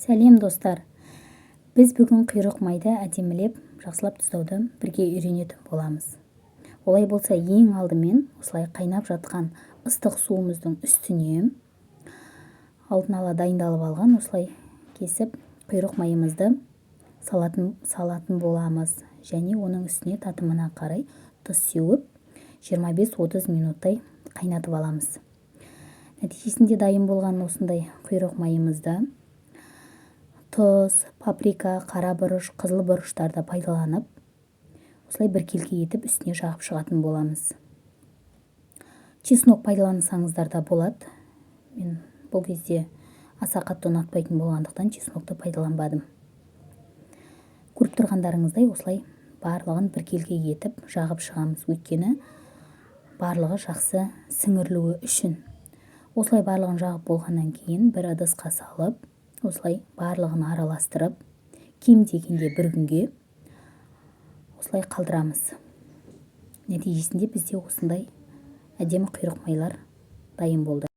Сәлем достар, біз бүгін құйрық майды әдемілеп, жақсылап тұздауды бірге үйренетін боламыз. Олай болса, ең алдымен осылай қайнап жатқан ыстық суымыздың үстіне алдын ала дайындалып алған осылай кесіп құйрық майымызды салатын боламыз. Және оның үстіне татымына қарай тұз сеуіп 25-30 минуттай қайнатып аламыз. Нәтижесінде дайын болған осындай құйрық майымызды тұз, паприка, қара бұрыш, қызыл бұрыштарды пайдаланып, осылай біркелкі етіп үстіне жағып шығатын боламыз. Чеснок пайдалансаңыздар да болады. Мен бұл кезде аса қатты ұнатпайтын болғандықтан чеснокты пайдаланбадым. Көріп тұрғандарыңыздай осылай барлығын біркелкі етіп жағып шығамыз. Өйткені барлығы жақсы сіңірілуі үшін. Осылай барлығын жағып болғаннан кейін бір ыдысқа салып, осылай барлығын араластырып, кем дегенде бір күнге осылай қалдырамыз. Нәтижесінде бізде осындай әдемі құйрық майлар дайын болды.